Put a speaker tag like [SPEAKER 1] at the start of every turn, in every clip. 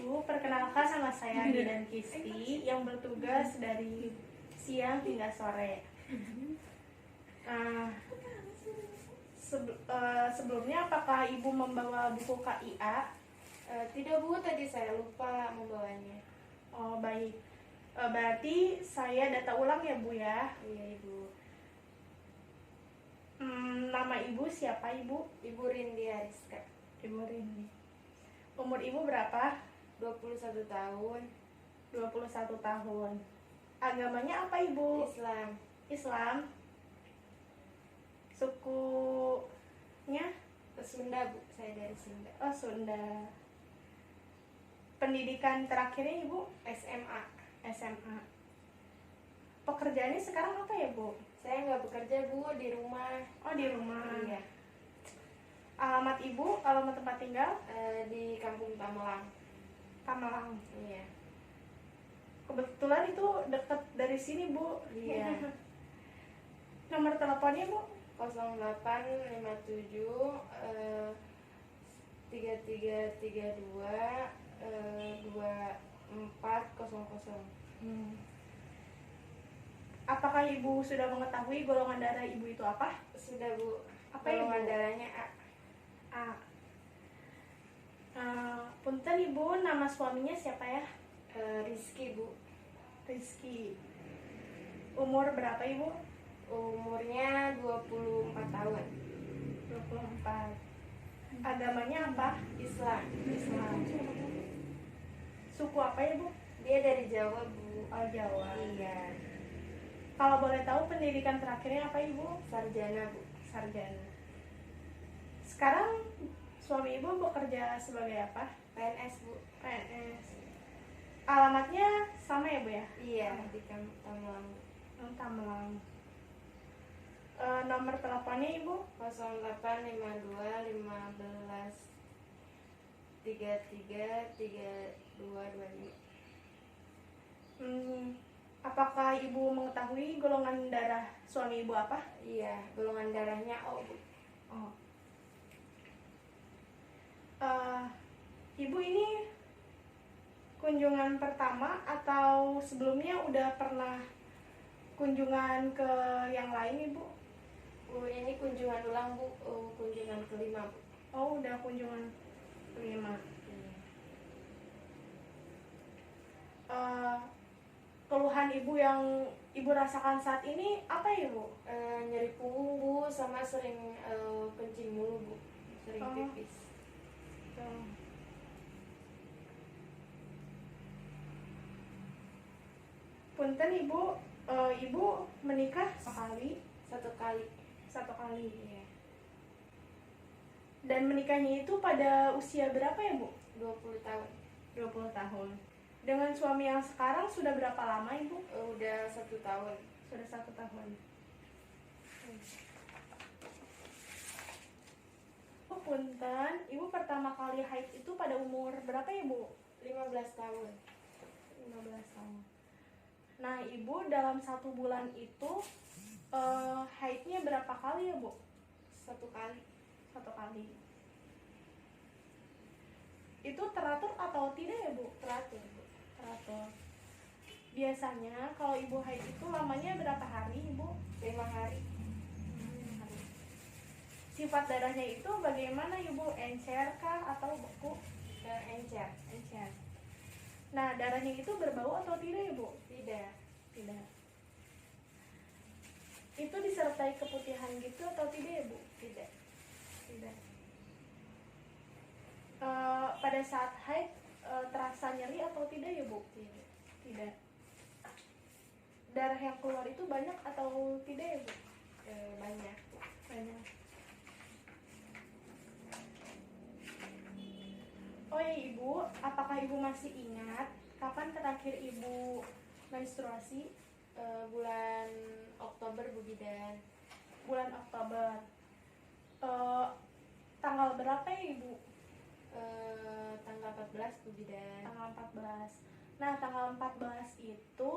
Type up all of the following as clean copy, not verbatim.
[SPEAKER 1] Ibu, perkenalkan sama saya Bidan Kisti yang bertugas dari siang hingga sore. Nah, sebelumnya apakah Ibu membawa buku KIA?
[SPEAKER 2] Tidak Bu, tadi saya lupa membawanya.
[SPEAKER 1] Oh baik, berarti saya data ulang ya Bu ya.
[SPEAKER 2] Iya Ibu.
[SPEAKER 1] Nama Ibu siapa Ibu?
[SPEAKER 2] Ibu Rindi Ariska.
[SPEAKER 1] Ibu Rini. Umur Ibu berapa?
[SPEAKER 2] 21 tahun.
[SPEAKER 1] 21 tahun. Agamanya apa Ibu?
[SPEAKER 2] Islam.
[SPEAKER 1] Islam. Sukunya?
[SPEAKER 2] Sunda Bu, saya dari Sunda.
[SPEAKER 1] Oh Sunda. Pendidikan terakhirnya Ibu?
[SPEAKER 2] SMA.
[SPEAKER 1] SMA. Pekerjaannya sekarang apa ya Bu?
[SPEAKER 2] Saya nggak bekerja Bu, di rumah.
[SPEAKER 1] Oh di rumah.
[SPEAKER 2] Iya.
[SPEAKER 1] Alamat Ibu, alamat tempat tinggal?
[SPEAKER 2] Di Kampung Tamelang.
[SPEAKER 1] Tamelang.
[SPEAKER 2] Iya.
[SPEAKER 1] Kebetulan itu dekat dari sini Bu.
[SPEAKER 2] Iya.
[SPEAKER 1] Nomor teleponnya Bu?
[SPEAKER 2] 0857 3332 2400.
[SPEAKER 1] Apakah Ibu sudah mengetahui golongan darah Ibu itu apa?
[SPEAKER 2] Sudah Bu.
[SPEAKER 1] Apa
[SPEAKER 2] Golongan
[SPEAKER 1] Ibu?
[SPEAKER 2] darahnya A.
[SPEAKER 1] A. Punten Ibu, nama suaminya siapa ya?
[SPEAKER 2] Rizky Bu.
[SPEAKER 1] Rizky. Umur berapa Ibu?
[SPEAKER 2] Umurnya 24 tahun.
[SPEAKER 1] 24. Agamanya apa?
[SPEAKER 2] Islam.
[SPEAKER 1] Islam. Suku apa ya Bu?
[SPEAKER 2] Dia dari Jawa Bu.
[SPEAKER 1] Oh Jawa.
[SPEAKER 2] Iya.
[SPEAKER 1] Kalau boleh tahu pendidikan terakhirnya apa Ibu?
[SPEAKER 2] Sarjana Bu.
[SPEAKER 1] Sarjana. Sekarang suami Ibu bekerja sebagai apa?
[SPEAKER 2] PNS Bu.
[SPEAKER 1] PNS. Alamatnya sama ya Bu ya?
[SPEAKER 2] Iya, di Tamelang Bu.
[SPEAKER 1] Tamelang. Nomor teleponnya Ibu?
[SPEAKER 2] 0852 15 33 3225.
[SPEAKER 1] Apakah Ibu mengetahui golongan darah suami Ibu apa?
[SPEAKER 2] Iya, golongan darahnya O Bu.
[SPEAKER 1] Oh. Ibu ini kunjungan pertama atau sebelumnya udah pernah kunjungan ke yang lain Ibu?
[SPEAKER 2] Ini kunjungan ulang Bu, kunjungan kelima Bu.
[SPEAKER 1] Oh udah kunjungan kelima. Keluhan Ibu yang Ibu rasakan saat ini apa ya Bu?
[SPEAKER 2] Nyeri punggung Bu, sama sering kencing mulu Bu, sering pipis.
[SPEAKER 1] Punten Ibu, Ibu menikah sekali?
[SPEAKER 2] Satu kali.
[SPEAKER 1] Satu kali.
[SPEAKER 2] Iya.
[SPEAKER 1] Dan menikahnya itu pada usia berapa ya Bu?
[SPEAKER 2] 20 tahun.
[SPEAKER 1] 20 tahun. Dengan suami yang sekarang sudah berapa lama Ibu?
[SPEAKER 2] Udah 1 tahun.
[SPEAKER 1] Sudah 1 tahun. Oh, punten, Ibu pertama kali haid itu pada umur berapa ya Bu?
[SPEAKER 2] 15 tahun.
[SPEAKER 1] 15 tahun. Nah Ibu dalam 1 bulan itu haidnya berapa kali ya Bu?
[SPEAKER 2] 1 kali.
[SPEAKER 1] 1 kali. Itu teratur atau tidak ya Bu?
[SPEAKER 2] Teratur Bu.
[SPEAKER 1] Teratur. Biasanya kalau Ibu haid itu lamanya berapa hari Ibu?
[SPEAKER 2] 5 hari.
[SPEAKER 1] Sifat darahnya itu bagaimana Ibu? Encer kah atau beku?
[SPEAKER 2] Encer.
[SPEAKER 1] Encer. Nah darahnya itu berbau atau tidak Ibu?
[SPEAKER 2] Tidak.
[SPEAKER 1] Tidak. Itu disertai keputihan gitu atau tidak ya Bu?
[SPEAKER 2] Tidak.
[SPEAKER 1] Tidak. Pada saat haid terasa nyeri atau tidak ya Bu?
[SPEAKER 2] Tidak.
[SPEAKER 1] Tidak. Darah yang keluar itu banyak atau tidak ya Bu?
[SPEAKER 2] Banyak.
[SPEAKER 1] Banyak. Oh ya Ibu, apakah Ibu masih ingat kapan terakhir Ibu menstruasi?
[SPEAKER 2] Bulan Oktober Bu Bidan.
[SPEAKER 1] Bulan Oktober. Tanggal berapa ya Ibu?
[SPEAKER 2] Tanggal 14 Bu Bidan.
[SPEAKER 1] Tanggal 14. Nah tanggal 14 itu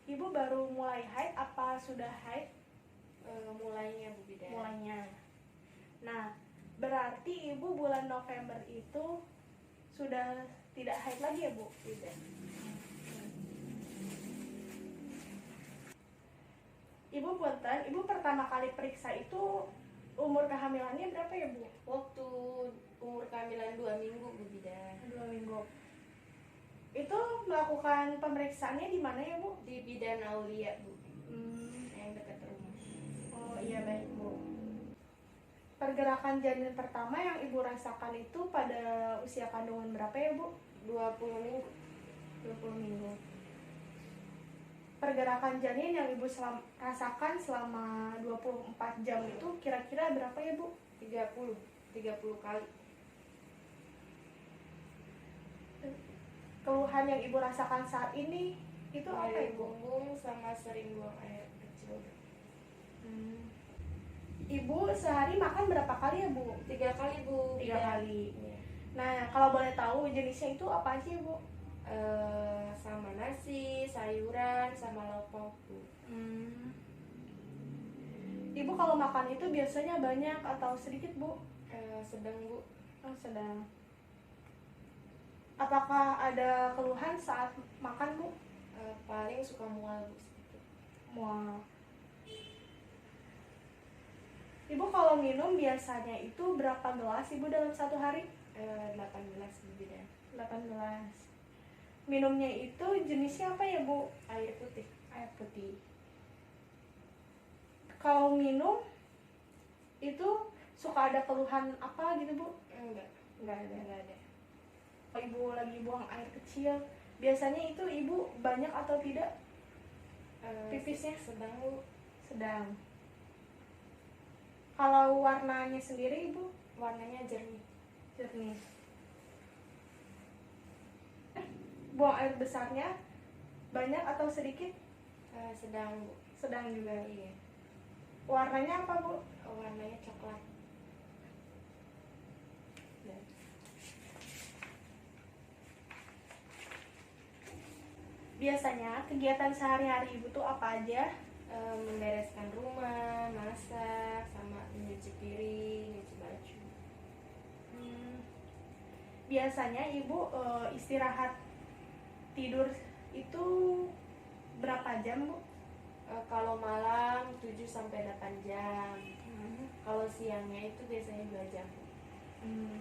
[SPEAKER 1] Ibu baru mulai haid apa sudah haid?
[SPEAKER 2] Mulainya Bu Bidan.
[SPEAKER 1] Mulainya. Nah berarti Ibu bulan November itu sudah tidak haid lagi ya, Bu?
[SPEAKER 2] Tidak.
[SPEAKER 1] Ibu punten, Ibu pertama kali periksa itu umur kehamilannya berapa ya, Bu?
[SPEAKER 2] Waktu umur kehamilan 2 minggu, Bu Bidan.
[SPEAKER 1] 2 minggu. Itu melakukan pemeriksaannya di mana ya, Bu?
[SPEAKER 2] Di Bidan Aulia, Bu.
[SPEAKER 1] Hmm.
[SPEAKER 2] Yang dekat rumah.
[SPEAKER 1] Oh iya, baik, Bu. Pergerakan janin pertama yang Ibu rasakan itu pada usia kandungan berapa ya, Bu?
[SPEAKER 2] 20 minggu.
[SPEAKER 1] 20 minggu. Pergerakan janin yang Ibu rasakan selama 24 jam itu kira-kira berapa ya, Bu?
[SPEAKER 2] 30 kali.
[SPEAKER 1] Keluhan yang Ibu rasakan saat ini itu apa,
[SPEAKER 2] Nyeri
[SPEAKER 1] Ibu?
[SPEAKER 2] punggung sama sering buang air kecil.
[SPEAKER 1] Ibu sehari makan berapa kali ya, Bu?
[SPEAKER 2] 3 kali, Bu.
[SPEAKER 1] 3
[SPEAKER 2] Bidan.
[SPEAKER 1] kali.
[SPEAKER 2] Iya.
[SPEAKER 1] Nah, kalau boleh tahu jenisnya itu apa aja ya, Bu?
[SPEAKER 2] Sama nasi, sayuran, sama lauk pauk, Bu.
[SPEAKER 1] Ibu kalau makan itu biasanya banyak atau sedikit, Bu?
[SPEAKER 2] Sedang, Bu.
[SPEAKER 1] Oh, sedang. Apakah ada keluhan saat makan, Bu?
[SPEAKER 2] Paling suka mual, Bu, sedikit.
[SPEAKER 1] Mual. Ibu kalau minum biasanya itu berapa gelas Ibu dalam satu hari?
[SPEAKER 2] 18, Bu Bidan.
[SPEAKER 1] 18. Minumnya itu jenisnya apa ya, Bu?
[SPEAKER 2] Air putih.
[SPEAKER 1] Air putih. Kalau minum itu suka ada keluhan apa gitu, Bu?
[SPEAKER 2] Enggak
[SPEAKER 1] Enggak ada.
[SPEAKER 2] ada.
[SPEAKER 1] Kalau Ibu lagi buang air kecil, biasanya itu Ibu banyak atau tidak? Pipisnya?
[SPEAKER 2] Sedang, Bu.
[SPEAKER 1] Sedang. Kalau warnanya sendiri, Ibu?
[SPEAKER 2] Warnanya jernih.
[SPEAKER 1] Jernih. Buang air besarnya banyak atau sedikit?
[SPEAKER 2] Sedang, Bu.
[SPEAKER 1] Sedang juga.
[SPEAKER 2] Iya.
[SPEAKER 1] Warnanya apa, Bu?
[SPEAKER 2] Warnanya coklat.
[SPEAKER 1] Biasanya kegiatan sehari-hari Ibu tuh apa aja?
[SPEAKER 2] Membereskan rumah, masak, sama nyuci piring, nyuci baju.
[SPEAKER 1] Biasanya Ibu istirahat tidur itu berapa jam, Bu?
[SPEAKER 2] Kalau malam 7-8 jam. Kalau siangnya itu biasanya 2 jam.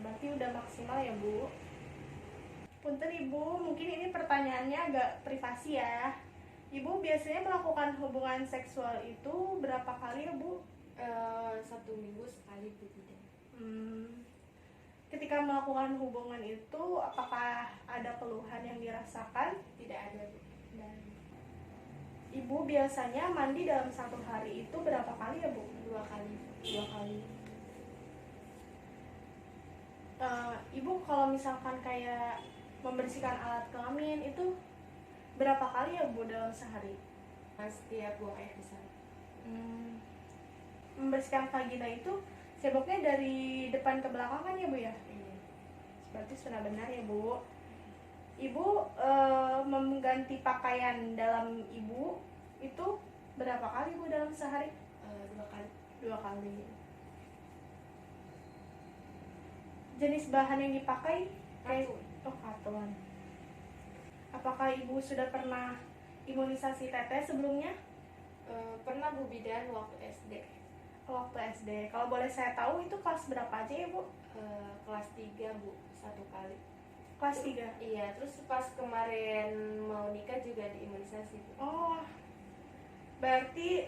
[SPEAKER 1] Berarti udah maksimal ya, Bu? Punten Ibu, mungkin ini pertanyaannya agak privasi ya. Ibu biasanya melakukan hubungan seksual itu berapa kali ya, Bu?
[SPEAKER 2] 1 minggu sekali, Bu Bidan.
[SPEAKER 1] Ketika melakukan hubungan itu, apakah ada keluhan yang dirasakan?
[SPEAKER 2] Tidak ada, Bu.
[SPEAKER 1] Dan Ibu biasanya mandi dalam satu hari itu berapa kali ya, Bu?
[SPEAKER 2] 2 kali.
[SPEAKER 1] 2 kali. Ibu kalau misalkan kayak membersihkan alat kelamin itu berapa kali ya, Bu, dalam sehari?
[SPEAKER 2] Setiap buang air besar.
[SPEAKER 1] Membersihkan vagina itu sibuknya dari depan ke belakang kan ya, Bu ya?
[SPEAKER 2] Iya.
[SPEAKER 1] Berarti sudah benar ya, Bu. Ibu mengganti pakaian dalam Ibu itu berapa kali, Bu, dalam sehari?
[SPEAKER 2] 2 kali.
[SPEAKER 1] 2 kali. Jenis bahan yang dipakai?
[SPEAKER 2] Katun.
[SPEAKER 1] Katun. Apakah Ibu sudah pernah imunisasi tetes sebelumnya?
[SPEAKER 2] Pernah, Bu Bidan, waktu SD.
[SPEAKER 1] Waktu SD. Kalau boleh saya tahu itu kelas berapa aja ya, Bu?
[SPEAKER 2] Kelas 3, Bu, 1 kali.
[SPEAKER 1] Kelas 3?
[SPEAKER 2] Iya, terus pas kemarin mau nikah juga diimunisasi, Bu.
[SPEAKER 1] Oh, berarti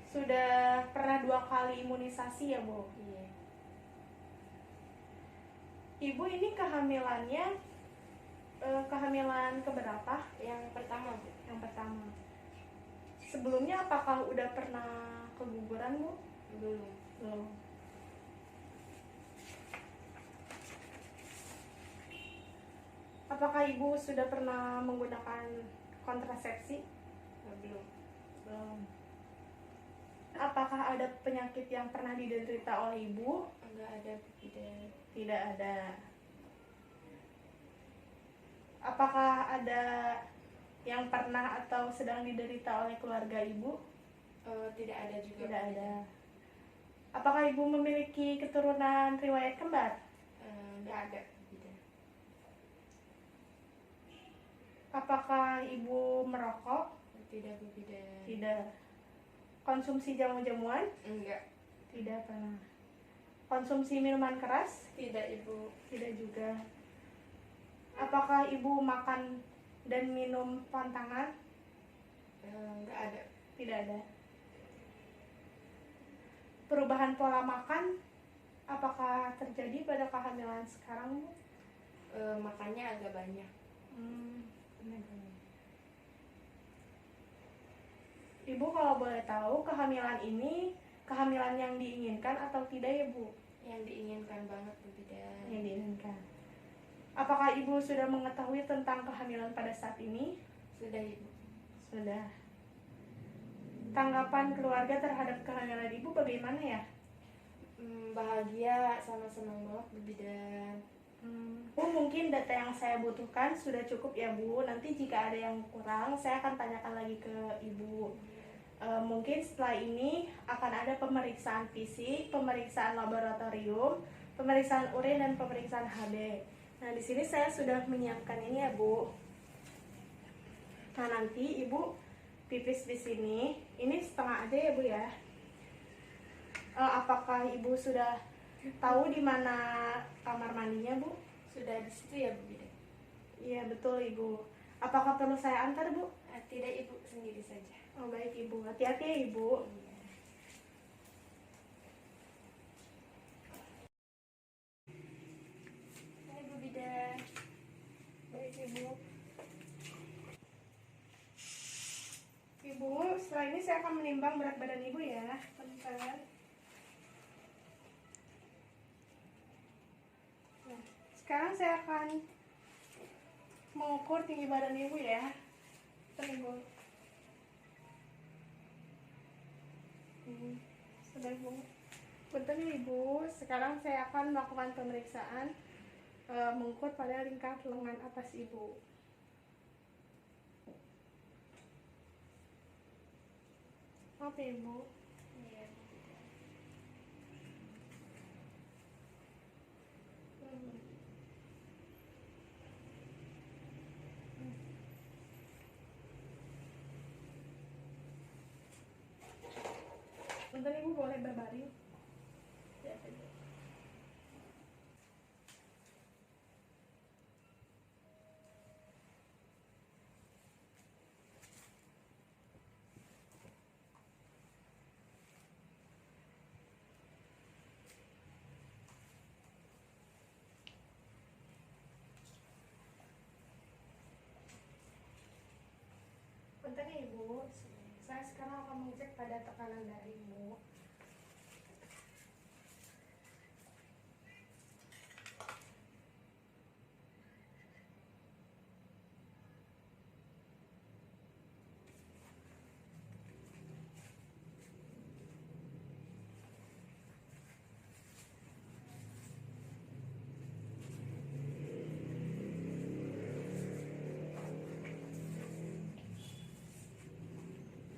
[SPEAKER 1] sudah pernah 2 kali imunisasi ya, Bu?
[SPEAKER 2] Iya.
[SPEAKER 1] Ibu ini kehamilannya kehamilan keberapa?
[SPEAKER 2] Yang pertama, Bu.
[SPEAKER 1] Yang pertama. Sebelumnya apakah udah pernah keguguran, Bu?
[SPEAKER 2] Belum.
[SPEAKER 1] Belum. Apakah Ibu sudah pernah menggunakan kontrasepsi?
[SPEAKER 2] Belum.
[SPEAKER 1] Belum. Apakah ada penyakit yang pernah diderita oleh Ibu?
[SPEAKER 2] Enggak ada, Bu Bidan.
[SPEAKER 1] Tidak ada. Apakah ada yang pernah atau sedang diderita oleh keluarga Ibu?
[SPEAKER 2] Tidak ada juga.
[SPEAKER 1] Tidak ada. Apakah Ibu memiliki keturunan riwayat kembar?
[SPEAKER 2] Enggak ada, Bu Bidan.
[SPEAKER 1] Apakah ibu merokok?
[SPEAKER 2] Tidak, Bu Bidan.
[SPEAKER 1] Tidak. Konsumsi jamu-jamuan?
[SPEAKER 2] Enggak.
[SPEAKER 1] Tidak pernah. Konsumsi minuman keras?
[SPEAKER 2] Tidak, Ibu.
[SPEAKER 1] Tidak juga. Apakah ibu makan dan minum pantangan?
[SPEAKER 2] Enggak ada.
[SPEAKER 1] Tidak ada. Perubahan pola makan apakah terjadi pada kehamilan sekarang, Bu?
[SPEAKER 2] Makannya agak banyak.
[SPEAKER 1] Benar. Ibu kalau boleh tahu kehamilan ini kehamilan yang diinginkan atau tidak ya, Bu?
[SPEAKER 2] Yang diinginkan banget, Bu Bidan.
[SPEAKER 1] Yang diinginkan. Apakah ibu sudah mengetahui tentang kehamilan pada saat ini?
[SPEAKER 2] Sudah, Ibu.
[SPEAKER 1] Sudah. Tanggapan keluarga terhadap kehamilan ibu bagaimana ya?
[SPEAKER 2] Bahagia sama senang banget, Bu Bidan.
[SPEAKER 1] Bu, mungkin data yang saya butuhkan sudah cukup ya, Bu. Nanti jika ada yang kurang, saya akan tanyakan lagi ke ibu. Mungkin setelah ini akan ada pemeriksaan fisik, pemeriksaan laboratorium, pemeriksaan urin dan pemeriksaan HB. Nah, di sini saya sudah menyiapkan ini ya, Bu. Nah, nanti ibu pipis di sini. Ini setengah aja ya, Bu ya. Apakah ibu sudah tahu di mana kamar mandinya, Bu?
[SPEAKER 2] Sudah di situ ya, Bu Bidan?
[SPEAKER 1] Iya, betul, Ibu. Apakah perlu saya antar, Bu?
[SPEAKER 2] Tidak, Ibu, sendiri saja.
[SPEAKER 1] Oh, baik, Ibu. Hati-hati ya, Ibu.
[SPEAKER 2] Iya. Hai, Bu Bidan.
[SPEAKER 1] Baik, Ibu. Ibu, setelah ini saya akan menimbang berat badan Ibu ya. Bentar. Nah, sekarang saya akan mengukur tinggi badan Ibu ya. Bentar, Ibu. Sudah, Bu. Bentar ya, Ibu. Sekarang saya akan melakukan pemeriksaan mengukur pada lingkar lengan atas Ibu. Maaf ya, Ibu.
[SPEAKER 2] Iya, Bu Bidan.
[SPEAKER 1] Bentar, Ibu, boleh berbaring?
[SPEAKER 2] Ya, Bu.
[SPEAKER 1] Bentar ya, Ibu. Saya sekarang akan mengecek pada tekanan darah Ibu.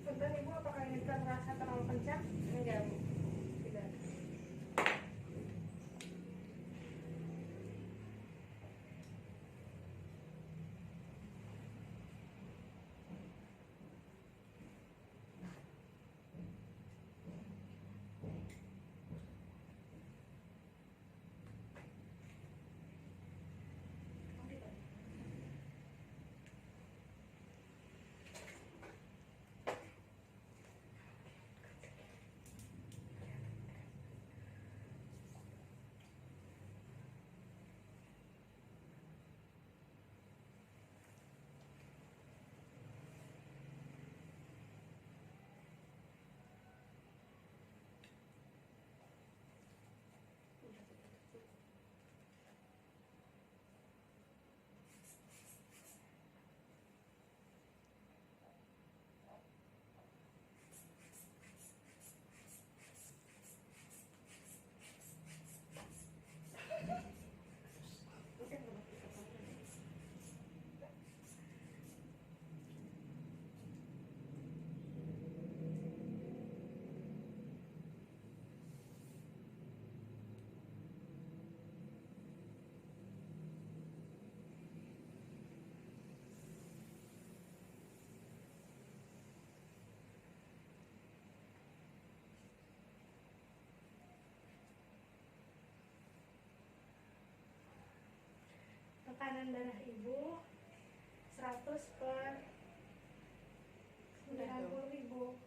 [SPEAKER 1] Bentar, Ibu, apakah ini terasa terlalu kencang?
[SPEAKER 2] Enggak, Bu.
[SPEAKER 1] Tidak. tekanan darah ibu 100/90.000.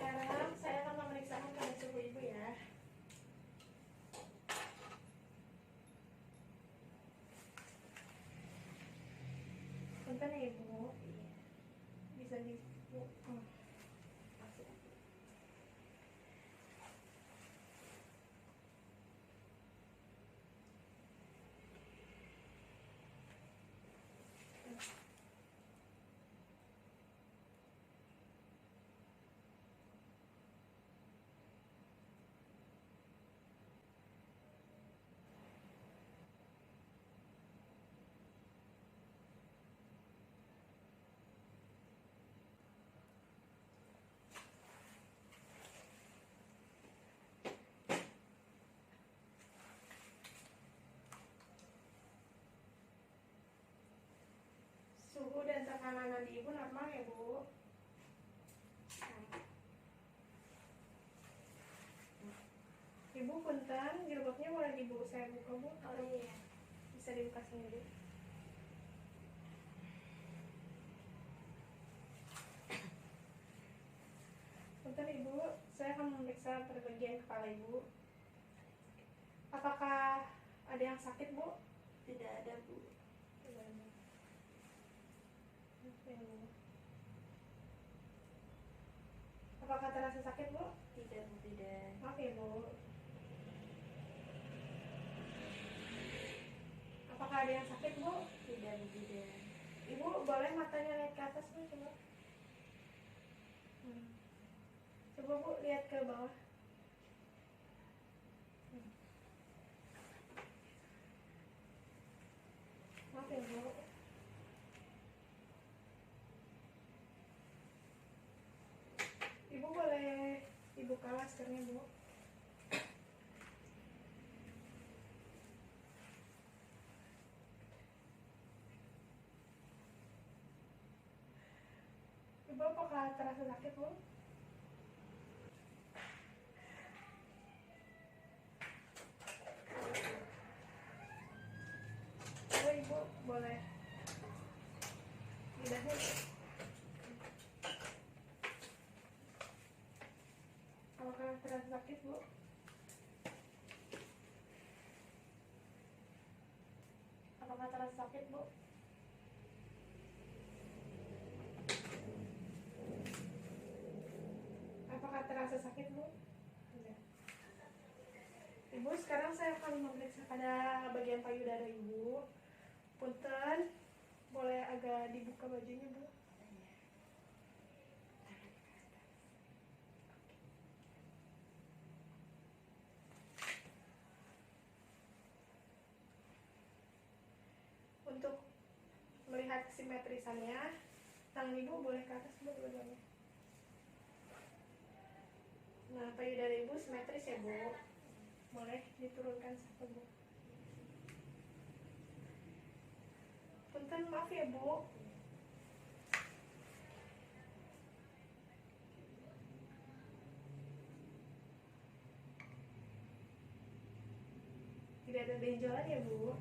[SPEAKER 1] Sekarang saya akan memeriksakan kadar suhu ibu ya. Bentar ya ibu, bisa di suhu dan tekanan nadi ibu normal ya bu. Ibu punten, jilbabnya boleh dibuka saya buka bu?
[SPEAKER 2] Oh iya.
[SPEAKER 1] Bisa dibuka sendiri. Punten ibu, saya akan memeriksa pada bagian kepala ibu. Apakah ada yang sakit bu?
[SPEAKER 2] Tidak ada bu.
[SPEAKER 1] Tidak ada. Oke, Bu. Apakah terasa sakit bu?
[SPEAKER 2] Tidak bu, tidak.
[SPEAKER 1] Maaf ya bu. Apakah ada yang sakit bu?
[SPEAKER 2] Tidak bu, tidak.
[SPEAKER 1] Ibu boleh matanya lihat ke atas bu, coba. Coba bu lihat ke bawah. Maaf ya bu. Ibu boleh dibuka maskernya bu. Ibu apakah terasa sakit bu? Coba ibu boleh lidahnya. Apakah terasa sakit bu? Apakah terasa sakit bu? Apakah terasa sakit bu? Tidak. Ibu, sekarang saya akan memeriksa pada bagian payudara ibu. Punten, boleh agak dibuka bajunya bu? Untuk melihat simetrisannya, tangan ibu boleh ke atas bu dua-duanya. Nah, payudara ibu simetris ya bu. Boleh diturunkan satu bu. Punten, maaf ya bu. Tidak ada benjolan ya bu.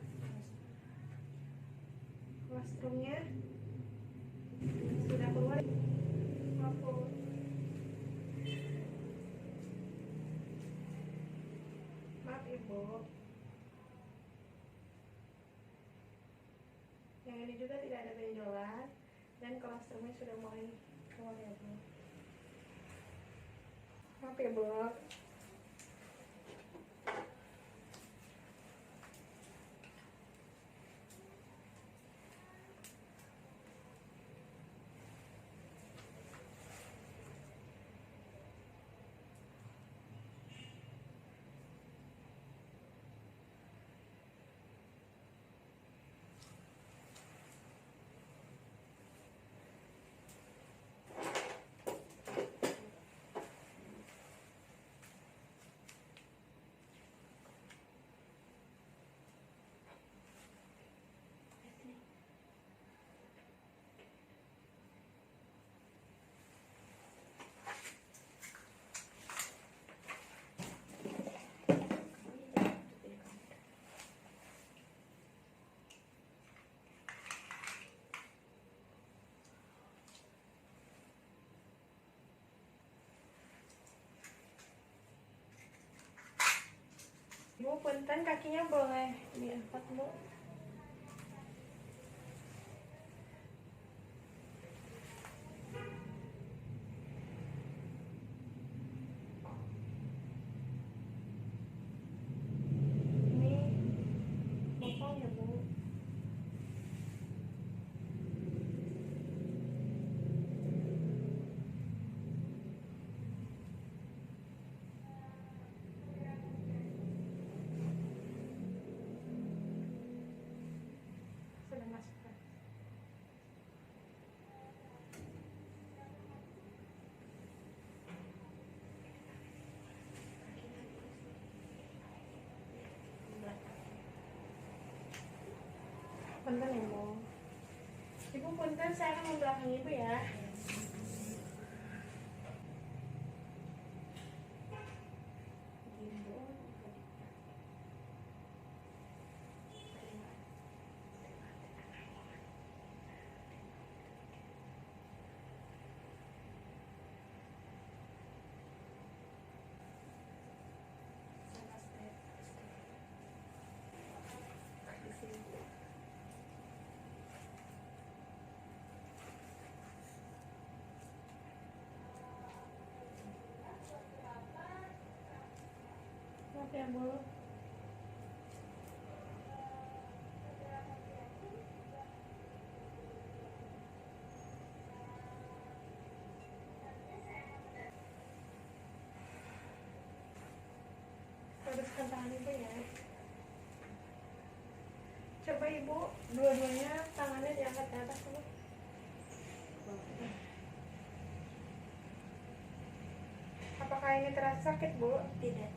[SPEAKER 1] Kolesterolnya sudah keluar. Maaf bu. Maaf ibu. Yang ini juga tidak ada benjolan dan kolesterolnya sudah mulai keluar ya bu. Maaf ya bu. Bu, punten kakinya boleh diangkat, Bu. Ini bokong ya, Bu. Sudah masuk. Punten ya, Bu. Ibu punten, saya akan membelakangi Ibu ya. Maaf ya, Bu. Luruskan tangan Ibu ya. Coba Ibu, dua-duanya tangannya diangkat ke atas, Bu. Apakah ini terasa sakit, Bu?
[SPEAKER 2] Tidak.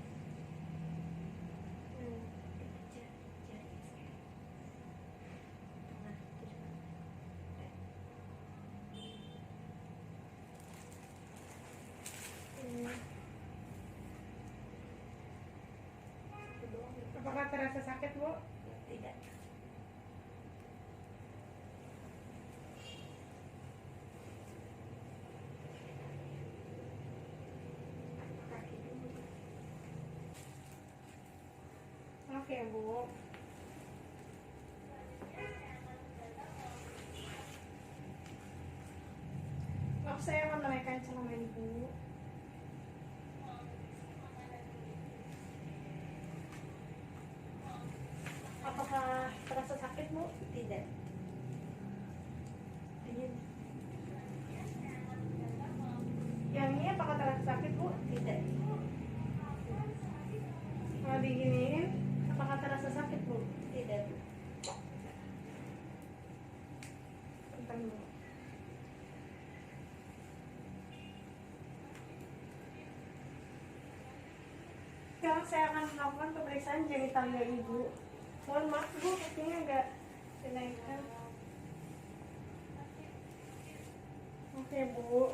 [SPEAKER 1] Apakah terasa sakit, Bu?
[SPEAKER 2] Tidak.
[SPEAKER 1] Maaf ya, Bu. Maaf, saya akan menaikkan celana Ibu. Apakah terasa sakit, Bu?
[SPEAKER 2] Tidak.
[SPEAKER 1] Dingin. Yang ini apakah terasa sakit, Bu?
[SPEAKER 2] Tidak.
[SPEAKER 1] Kalau diginiin, apakah terasa sakit, Bu?
[SPEAKER 2] Tidak.
[SPEAKER 1] Bentar, Bu. Sekarang saya akan melakukan pemeriksaan genitalia Ibu. Mohon maaf, Bu, kakinya agak dinaikkan. Oke, Bu.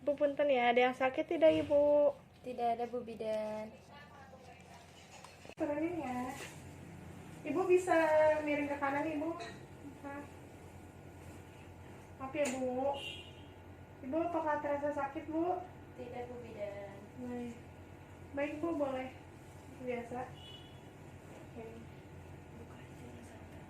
[SPEAKER 1] Bu, punten ya, ada yang sakit tidak, Ibu?
[SPEAKER 2] Tidak ada, Bu Bidan.
[SPEAKER 1] Turunin ya. Ibu bisa miring ke kanan, Ibu. Maaf ya, Bu. Ibu, apakah terasa sakit, Bu?
[SPEAKER 2] Tidak, Bu Bidan.
[SPEAKER 1] Baik, Bu, boleh. Biasa. Oke. Buka aja ya, santai.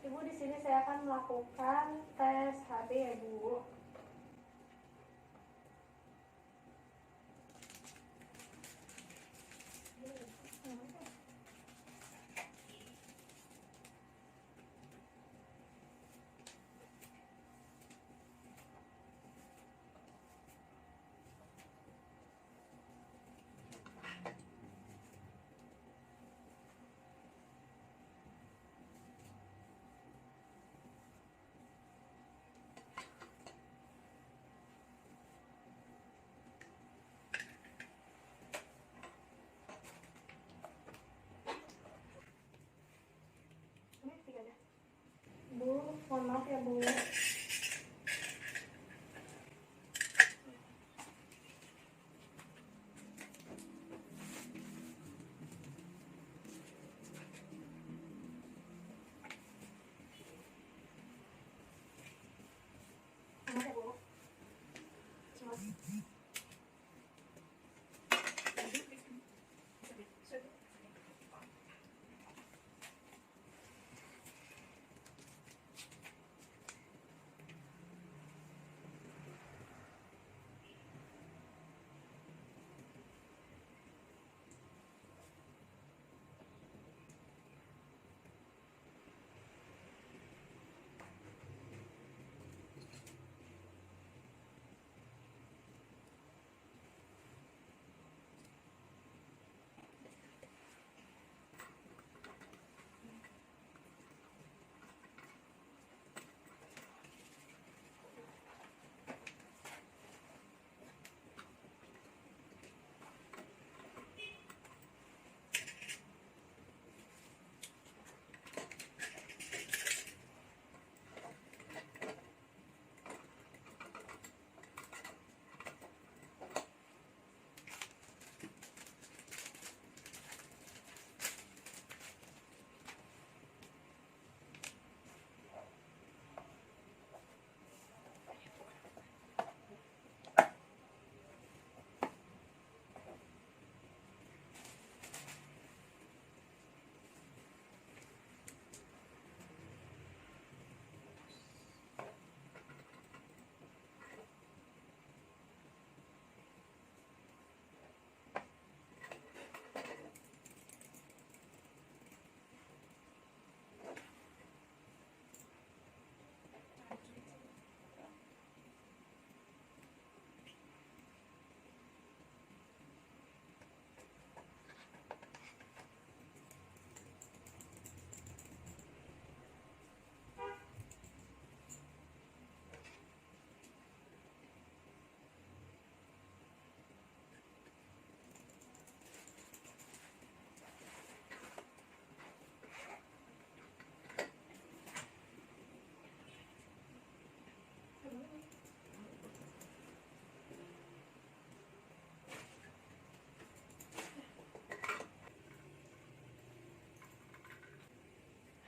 [SPEAKER 1] Ibu, di sini saya akan melakukan tes HB ya, Bu.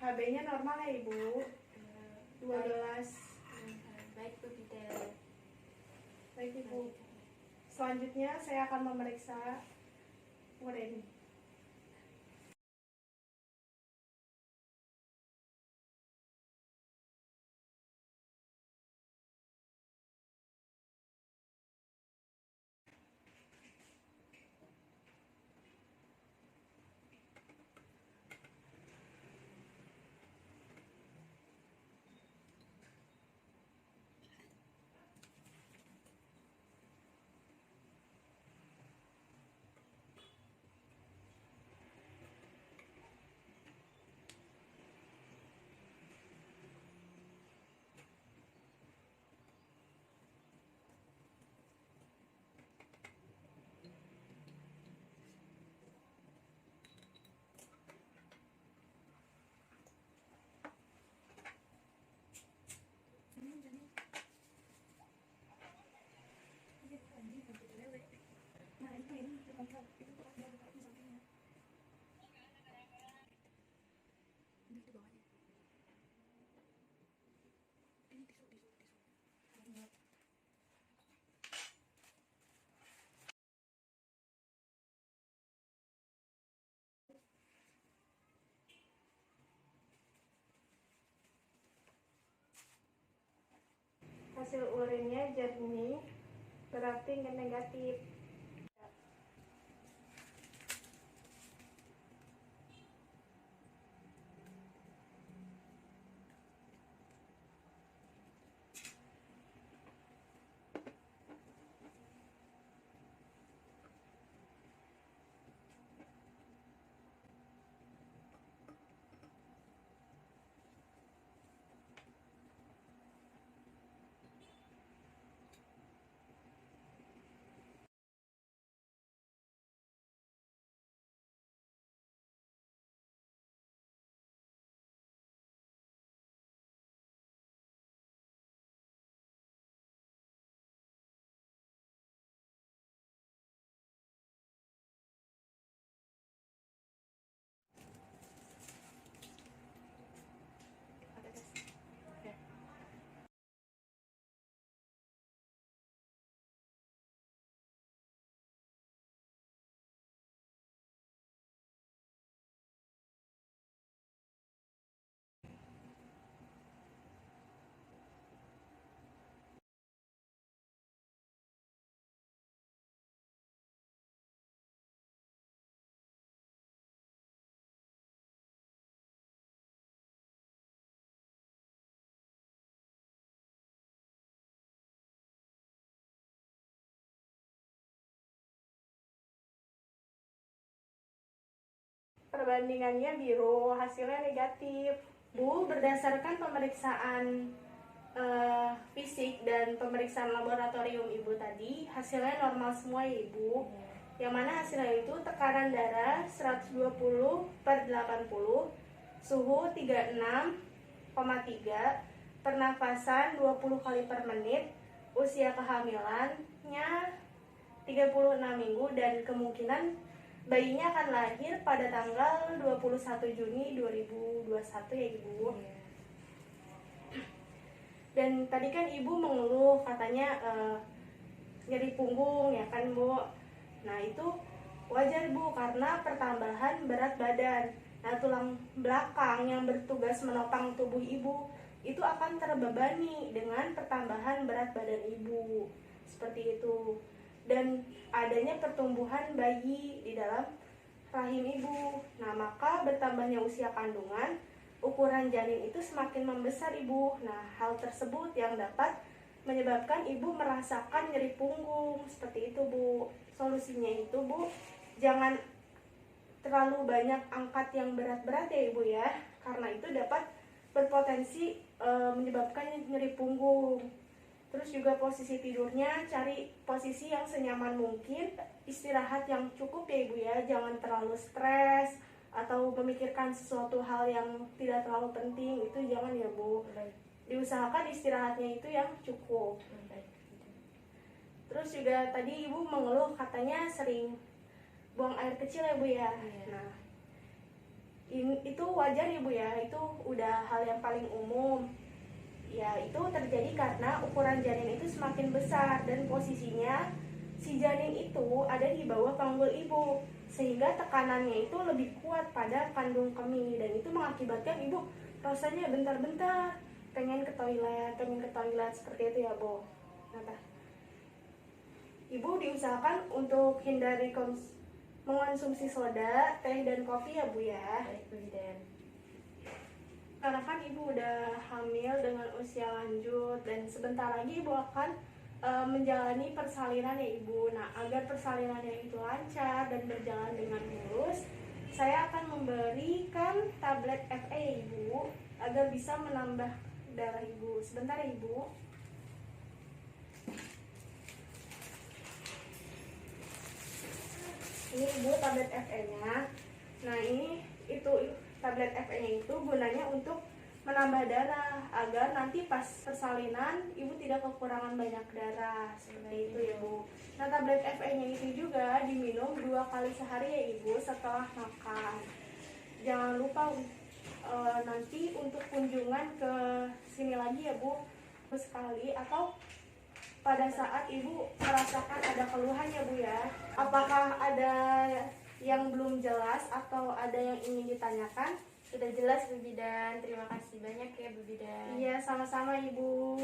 [SPEAKER 1] HB-nya normal ya Ibu, 12.
[SPEAKER 2] Baik Bu Fidel.
[SPEAKER 1] Baik Ibu. Selanjutnya saya akan memeriksa ini. Hasil urinnya jernih, berarti negatif. Perbandingannya biru, hasilnya negatif. Bu, berdasarkan pemeriksaan fisik dan pemeriksaan laboratorium Ibu tadi, hasilnya normal semua ya Ibu. Yang mana hasilnya itu tekanan darah 120/80, suhu 36,3, pernafasan 20 kali per menit, usia kehamilannya 36 minggu, dan kemungkinan bayinya akan lahir pada tanggal 21 Juni 2021 ya Ibu. Dan tadi kan Ibu mengeluh katanya nyeri punggung ya kan Bu. Nah itu wajar Bu, karena pertambahan berat badan. Nah tulang belakang yang bertugas menopang tubuh Ibu itu akan terbebani dengan pertambahan berat badan Ibu. Seperti itu. Dan adanya pertumbuhan bayi di dalam rahim Ibu. Nah maka bertambahnya usia kandungan, ukuran janin itu semakin membesar Ibu. Nah hal tersebut yang dapat menyebabkan Ibu merasakan nyeri punggung. Seperti itu Bu. Solusinya itu Bu, jangan terlalu banyak angkat yang berat-berat ya Ibu ya, karena itu dapat berpotensi menyebabkan nyeri punggung. Terus juga posisi tidurnya, cari posisi yang senyaman mungkin, istirahat yang cukup ya Ibu ya, jangan terlalu stres atau memikirkan sesuatu hal yang tidak terlalu penting, itu jangan ya Bu. Diusahakan istirahatnya itu yang cukup. Terus juga tadi Ibu mengeluh katanya sering buang air kecil ya Bu ya. Nah Itu wajar ya Bu ya, itu udah hal yang paling umum. Ya, itu terjadi karena ukuran janin itu semakin besar dan posisinya si janin itu ada di bawah panggul ibu, sehingga tekanannya itu lebih kuat pada kandung kemih, dan itu mengakibatkan ibu rasanya bentar-bentar pengen ke toilet seperti itu ya Bu. Nah, ibu diusahakan untuk hindari mengonsumsi soda, teh, dan kopi ya Bu ya.
[SPEAKER 2] Baik Bu Bidan.
[SPEAKER 1] Karena kan ibu udah hamil dengan usia lanjut dan sebentar lagi ibu akan menjalani persalinan ya ibu. Nah, agar persalinannya itu lancar dan berjalan dengan mulus, saya akan memberikan tablet FE ya ibu, agar bisa menambah darah ibu. Sebentar ya ibu. Ini ibu tablet FE-nya. Nah, ini itu tablet FE-nya itu gunanya untuk menambah darah agar nanti pas persalinan ibu tidak kekurangan banyak darah seperti itu ya Bu. Nah, tablet FE-nya itu juga diminum 2 kali sehari ya ibu setelah makan. Jangan lupa nanti untuk kunjungan ke sini lagi ya Bu sekali, atau pada saat ibu merasakan ada keluhan ya Bu ya. Apakah ada yang belum jelas atau ada yang ingin ditanyakan?
[SPEAKER 2] Sudah jelas Bu Bidan, terima kasih banyak ya Bu Bidan.
[SPEAKER 1] Iya, sama-sama Ibu.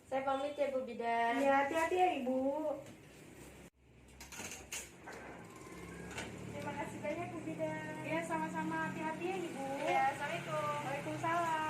[SPEAKER 2] Saya pamit ya Bu Bidan.
[SPEAKER 1] Iya, hati-hati ya Ibu. Terima kasih banyak Bu Bidan. Iya, sama-sama, hati-hati ya Ibu.
[SPEAKER 2] Ya, Assalamualaikum.
[SPEAKER 1] Waalaikumsalam.